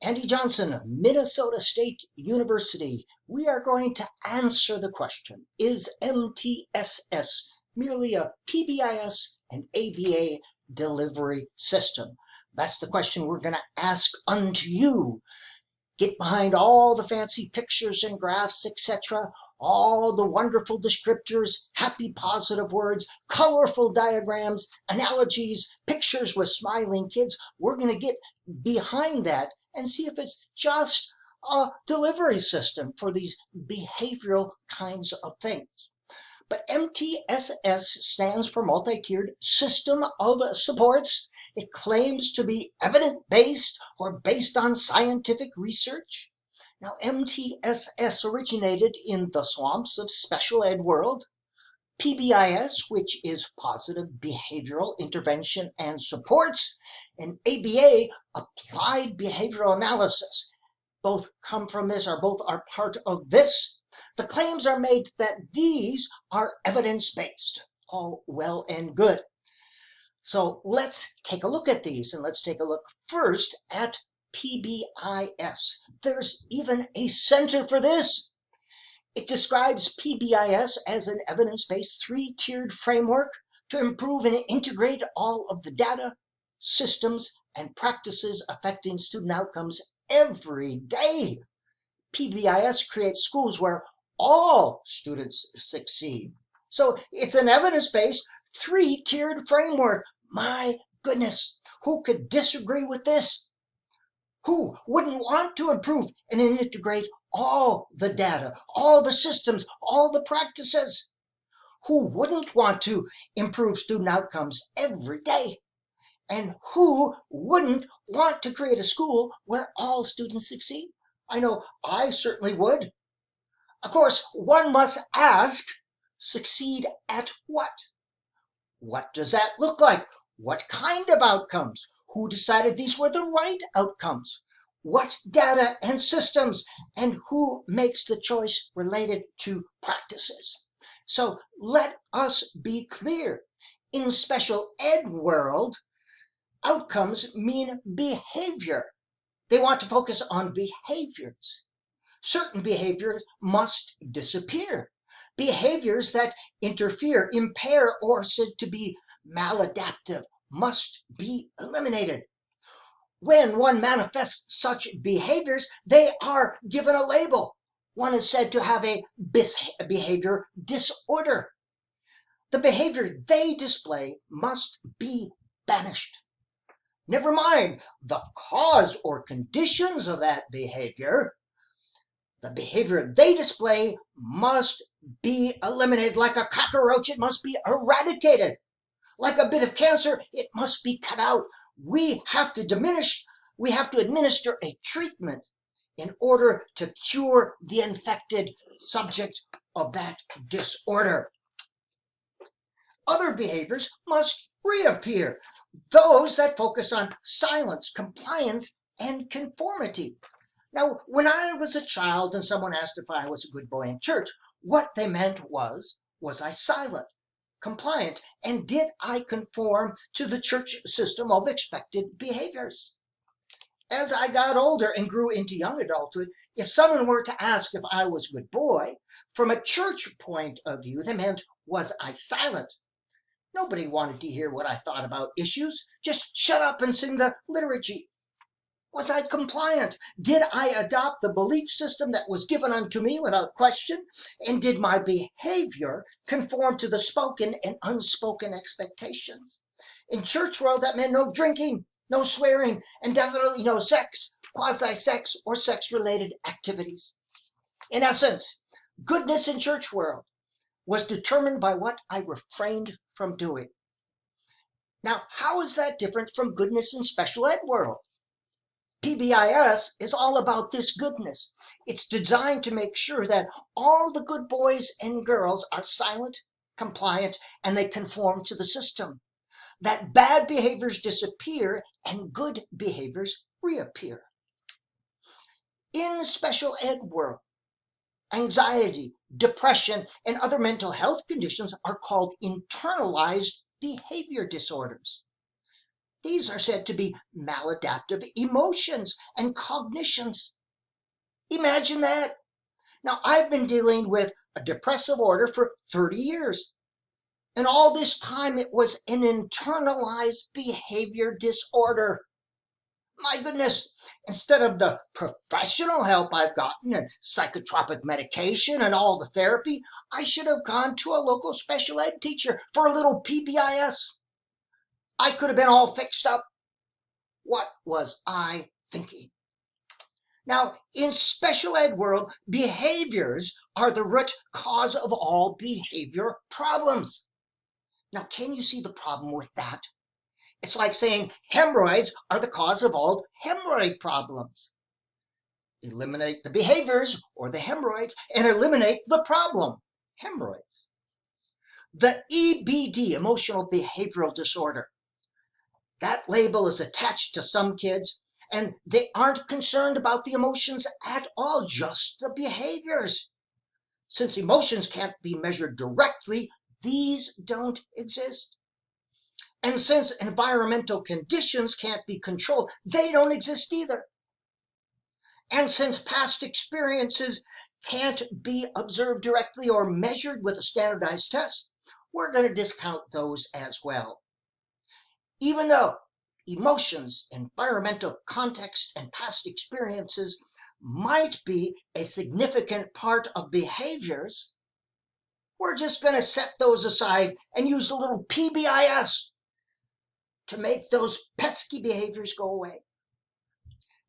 Andy Johnson, Minnesota State University. We are going to answer the question, is MTSS merely a PBIS and ABA delivery system? That's the question we're going to ask unto you. Get behind all the fancy pictures and graphs, etc., all the wonderful descriptors, happy positive words, colorful diagrams, analogies, pictures with smiling kids. We're going to get behind that and see if it's just a delivery system for these behavioral kinds of things. But MTSS stands for Multi-Tiered System of Supports. It claims to be evidence-based or based on scientific research. Now, MTSS originated in the swamps of special ed world. PBIS, which is Positive Behavioral Intervention and Supports, and ABA, Applied Behavioral Analysis. Both come from this, or both are part of this. The claims are made that these are evidence-based. All well and good. So let's take a look at these, and let's take a look first at PBIS. There's even a center for this. It describes PBIS as an evidence-based three-tiered framework to improve and integrate all of the data, systems, and practices affecting student outcomes every day. PBIS creates schools where all students succeed. So it's an evidence-based three-tiered framework. My goodness, who could disagree with this? Who wouldn't want to improve and integrate all the data, all the systems, all the practices? Who wouldn't want to improve student outcomes every day? And who wouldn't want to create a school where all students succeed? I know I certainly would. Of course, one must ask, succeed at what? What does that look like? What kind of outcomes? Who decided these were the right outcomes? What data and systems? And who makes the choice related to practices? So let us be clear. In special ed world, outcomes mean behavior. They want to focus on behaviors. Certain behaviors must disappear. Behaviors that interfere, impair, or said to be maladaptive must be eliminated. When one manifests such behaviors, they are given a label. One is said to have a behavior disorder. The behavior they display must be banished. Never mind the cause or conditions of that behavior. The behavior they display must be eliminated. Like a cockroach, it must be eradicated. Like a bit of cancer, it must be cut out. We have to administer a treatment in order to cure the infected subject of that disorder. Other behaviors must reappear. Those that focus on silence, compliance, and conformity. Now, when I was a child and someone asked if I was a good boy in church, what they meant was I silent, compliant, and did I conform to the church system of expected behaviors? As I got older and grew into young adulthood, if someone were to ask if I was a good boy, from a church point of view, they meant, was I silent? Nobody wanted to hear what I thought about issues. Just shut up and sing the liturgy. Was I compliant? Did I adopt the belief system that was given unto me without question? And did my behavior conform to the spoken and unspoken expectations? In church world, that meant no drinking, no swearing, and definitely no sex, quasi-sex, or sex-related activities. In essence, goodness in church world was determined by what I refrained from doing. Now, how is that different from goodness in special ed world? PBIS is all about this goodness. It's designed to make sure that all the good boys and girls are silent, compliant, and they conform to the system. That bad behaviors disappear and good behaviors reappear. In the special ed world, anxiety, depression, and other mental health conditions are called internalized behavior disorders. These are said to be maladaptive emotions and cognitions. Imagine that. Now, I've been dealing with a depressive order for 30 years. And all this time it was an internalized behavior disorder. My goodness, instead of the professional help I've gotten and psychotropic medication and all the therapy, I should have gone to a local special ed teacher for a little PBIS. I could have been all fixed up. What was I thinking? Now, in special ed world, behaviors are the root cause of all behavior problems. Now, can you see the problem with that? It's like saying hemorrhoids are the cause of all hemorrhoid problems. Eliminate the behaviors or the hemorrhoids and eliminate the problem, hemorrhoids. The EBD, emotional behavioral disorder, that label is attached to some kids and they aren't concerned about the emotions at all, just the behaviors. Since emotions can't be measured directly, these don't exist. And since environmental conditions can't be controlled, they don't exist either. And since past experiences can't be observed directly or measured with a standardized test, we're going to discount those as well. Even though emotions, environmental context, and past experiences might be a significant part of behaviors, we're just going to set those aside and use a little PBIS to make those pesky behaviors go away.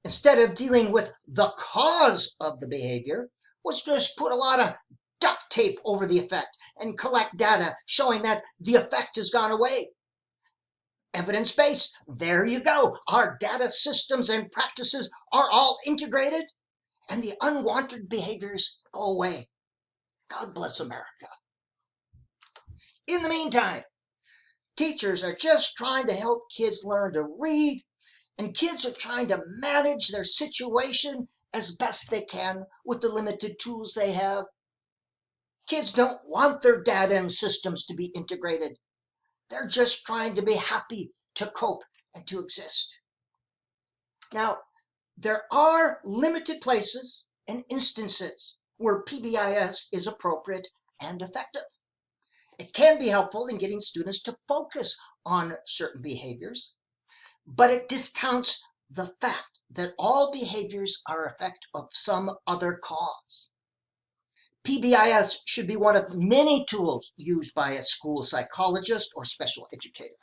Instead of dealing with the cause of the behavior, let's just put a lot of duct tape over the effect and collect data showing that the effect has gone away. Evidence-based, there you go. Our data systems and practices are all integrated and the unwanted behaviors go away. God bless America. In the meantime, teachers are just trying to help kids learn to read, and kids are trying to manage their situation as best they can with the limited tools they have. Kids don't want their data and systems to be integrated. They're just trying to be happy, to cope, and to exist. Now, there are limited places and instances where PBIS is appropriate and effective. It can be helpful in getting students to focus on certain behaviors, but it discounts the fact that all behaviors are an effect of some other cause. PBIS should be one of many tools used by a school psychologist or special educator.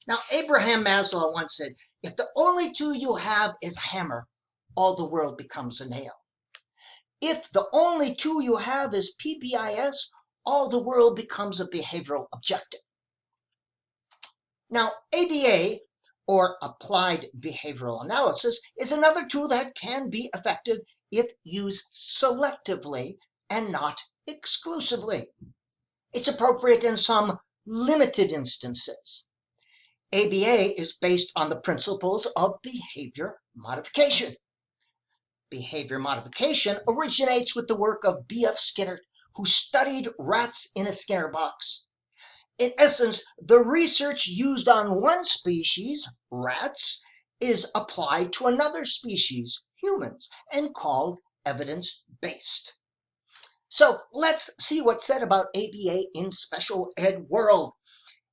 Now, Abraham Maslow once said, if the only tool you have is a hammer, all the world becomes a nail. If the only tool you have is PBIS, all the world becomes a behavioral objective. Now, ABA, or applied behavioral analysis, is another tool that can be effective if used selectively and not exclusively. It's appropriate in some limited instances. ABA is based on the principles of behavior modification. Behavior modification originates with the work of B.F. Skinner, who studied rats in a Skinner box. In essence, the research used on one species, rats, is applied to another species, humans, and called evidence-based. So let's see what's said about ABA in special ed world.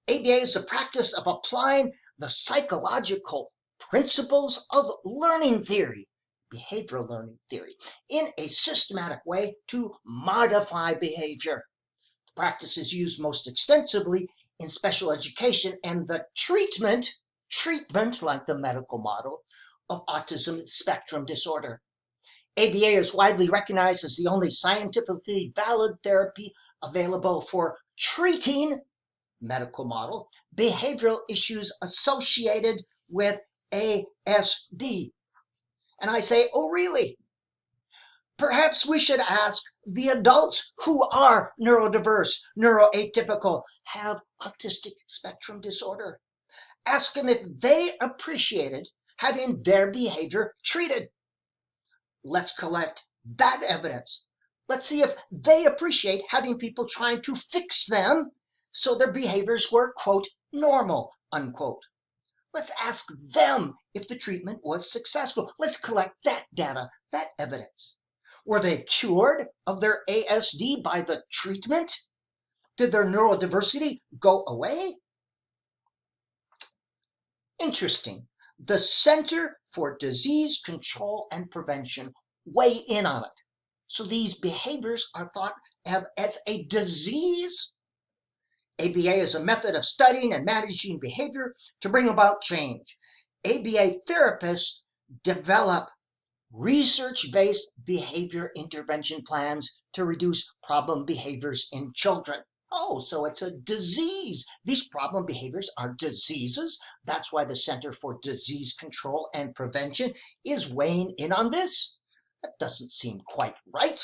ABA is the practice of applying the psychological principles of learning theory, behavioral learning theory, in a systematic way to modify behavior. The practice is used most extensively in special education and the treatment like the medical model, of autism spectrum disorder. ABA is widely recognized as the only scientifically valid therapy available for treating medical model behavioral issues associated with ASD. And I say, oh really? Perhaps we should ask the adults who are neurodiverse, neuroatypical, have autistic spectrum disorder. Ask them if they appreciated having their behavior treated. Let's collect that evidence. Let's see if they appreciate having people trying to fix them so their behaviors were, quote, normal, unquote. Let's ask them if the treatment was successful. Let's collect that data, that evidence. Were they cured of their ASD by the treatment? Did their neurodiversity go away? Interesting. The Center for Disease Control and Prevention weigh in on it. So these behaviors are thought of as a disease. ABA is a method of studying and managing behavior to bring about change. ABA therapists develop research-based behavior intervention plans to reduce problem behaviors in children. Oh, so it's a disease. These problem behaviors are diseases. That's why the Center for Disease Control and Prevention is weighing in on this. That doesn't seem quite right.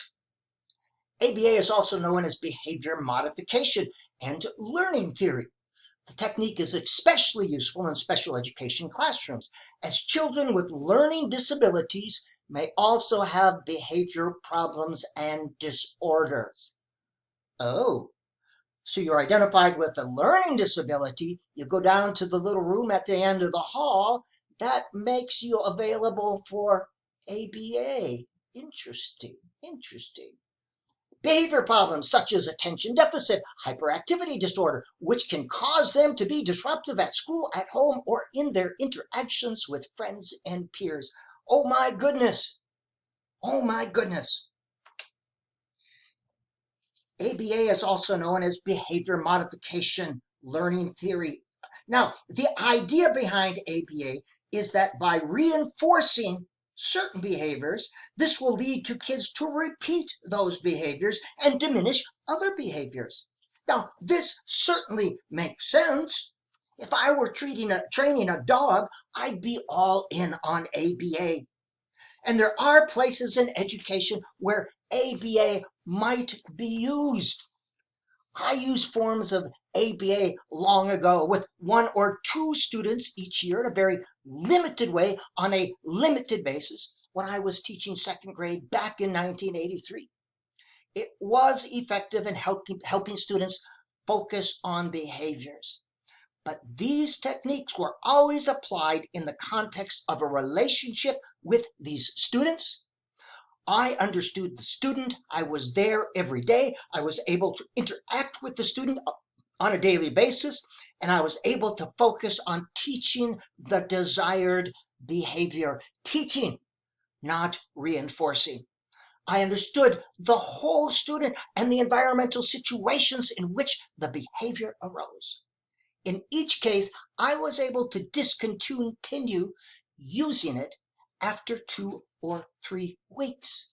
ABA is also known as behavior modification and learning theory. The technique is especially useful in special education classrooms, as children with learning disabilities may also have behavior problems and disorders. Oh, so you're identified with a learning disability, you go down to the little room at the end of the hall, that makes you available for ABA. Interesting, interesting. Behavior problems such as attention deficit, hyperactivity disorder, which can cause them to be disruptive at school, at home, or in their interactions with friends and peers. Oh my goodness. Oh my goodness. ABA is also known as behavior modification learning theory. Now, the idea behind ABA is that by reinforcing certain behaviors, this will lead to kids to repeat those behaviors and diminish other behaviors. Now, this certainly makes sense. If I were training a dog, I'd be all in on ABA. And there are places in education where ABA might be used. I used forms of ABA long ago with 1 or 2 students each year in a very limited way on a limited basis when I was teaching 2nd grade back in 1983. It was effective in helping students focus on behaviors. But these techniques were always applied in the context of a relationship with these students. I understood the student. I was there every day. I was able to interact with the student on a daily basis, and I was able to focus on teaching the desired behavior. Teaching, not reinforcing. I understood the whole student and the environmental situations in which the behavior arose. In each case, I was able to discontinue using it after 2 or 3 weeks.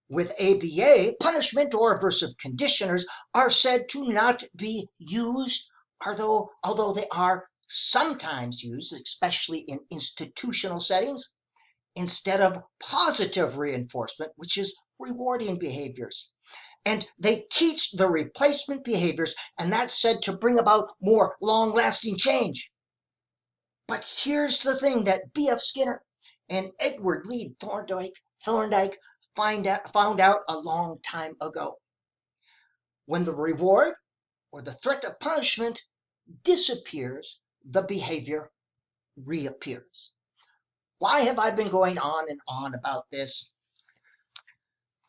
With ABA, punishment or aversive conditioners are said to not be used, although they are sometimes used, especially in institutional settings, instead of positive reinforcement, which is rewarding behaviors. And they teach the replacement behaviors, and that's said to bring about more long-lasting change. But here's the thing that B.F. Skinner and Edward Lee Thorndike found out a long time ago. When the reward or the threat of punishment disappears, the behavior reappears. Why have I been going on and on about this?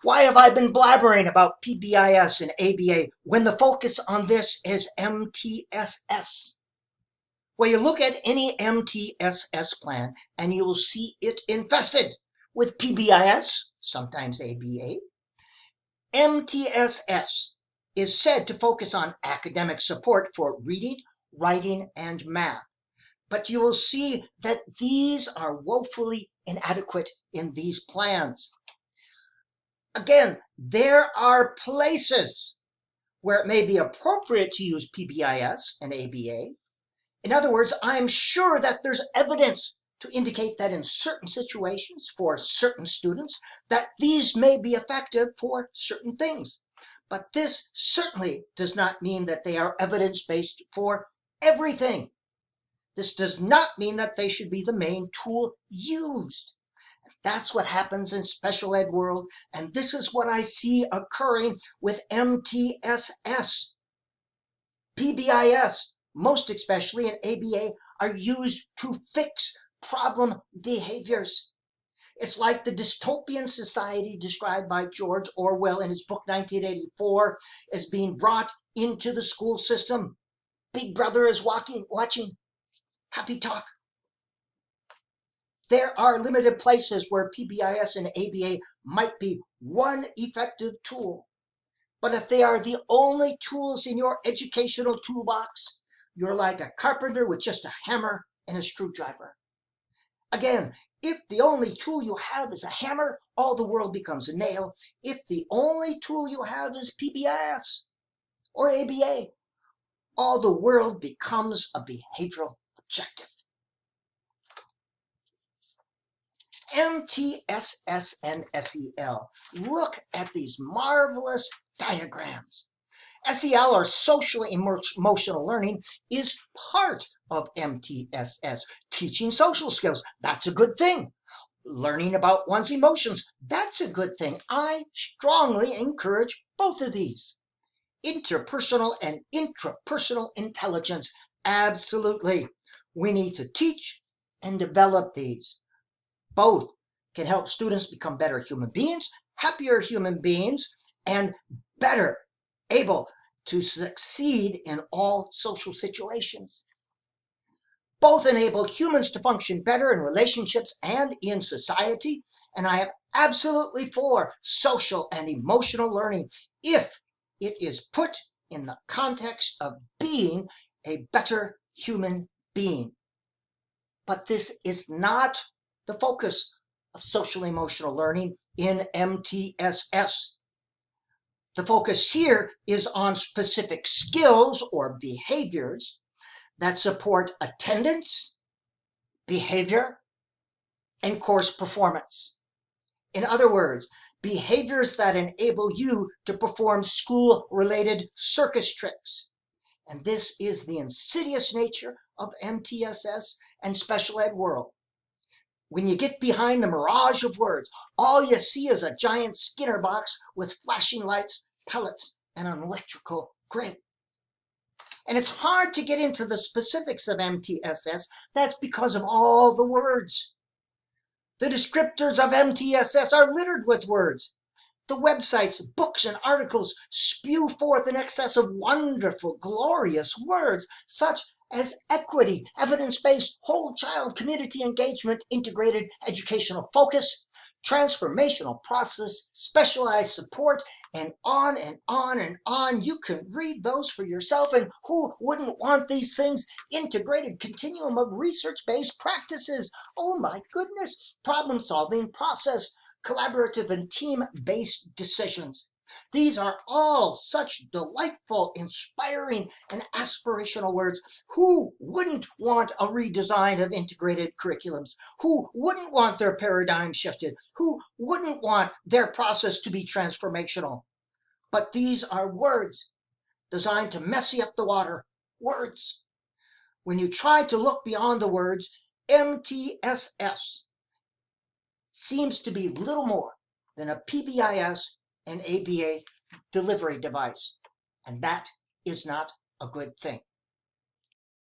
Why have I been blabbering about PBIS and ABA when the focus on this is MTSS? Well, you look at any MTSS plan and you will see it infested with PBIS, sometimes ABA. MTSS is said to focus on academic support for reading, writing, and math. But you will see that these are woefully inadequate in these plans. Again, there are places where it may be appropriate to use PBIS and ABA. In other words, I'm sure that there's evidence to indicate that in certain situations for certain students that these may be effective for certain things. But this certainly does not mean that they are evidence-based for everything. This does not mean that they should be the main tool used. That's what happens in special ed world, and this is what I see occurring with MTSS. PBIS, most especially, and ABA are used to fix problem behaviors. It's like the dystopian society described by George Orwell in his book 1984 as being brought into the school system. Big Brother is watching. Happy talk. There are limited places where PBIS and ABA might be one effective tool. But if they are the only tools in your educational toolbox, you're like a carpenter with just a hammer and a screwdriver. Again, if the only tool you have is a hammer, all the world becomes a nail. If the only tool you have is PBIS or ABA, all the world becomes a behavioral objective. MTSS and SEL. Look at these marvelous diagrams. SEL, or social emotional learning, is part of MTSS. Teaching social skills, that's a good thing. Learning about one's emotions, that's a good thing. I strongly encourage both of these. Interpersonal and intrapersonal intelligence, absolutely. We need to teach and develop these. Both can help students become better human beings, happier human beings, and better able to succeed in all social situations. Both enable humans to function better in relationships and in society, and I am absolutely for social and emotional learning if it is put in the context of being a better human being. But this is not the focus of social emotional learning in MTSS. The focus here is on specific skills or behaviors that support attendance, behavior, and course performance. In other words, behaviors that enable you to perform school-related circus tricks. And this is the insidious nature of MTSS and special ed world. When you get behind the mirage of words, all you see is a giant Skinner box with flashing lights, pellets, and an electrical grid. And it's hard to get into the specifics of MTSS. That's because of all the words. The descriptors of MTSS are littered with words. The websites, books, and articles spew forth an excess of wonderful, glorious words, such as equity, evidence-based, whole child community engagement, integrated educational focus, transformational process, specialized support, and on and on and on. You can read those for yourself, and who wouldn't want these things? Integrated continuum of research-based practices. Oh my goodness. Problem-solving process, collaborative and team-based decisions. These are all such delightful, inspiring, and aspirational words. Who wouldn't want a redesign of integrated curriculums? Who wouldn't want their paradigm shifted? Who wouldn't want their process to be transformational? But these are words designed to messy up the water. Words. When you try to look beyond the words, MTSS seems to be little more than a PBIS and ABA delivery device, and that is not a good thing.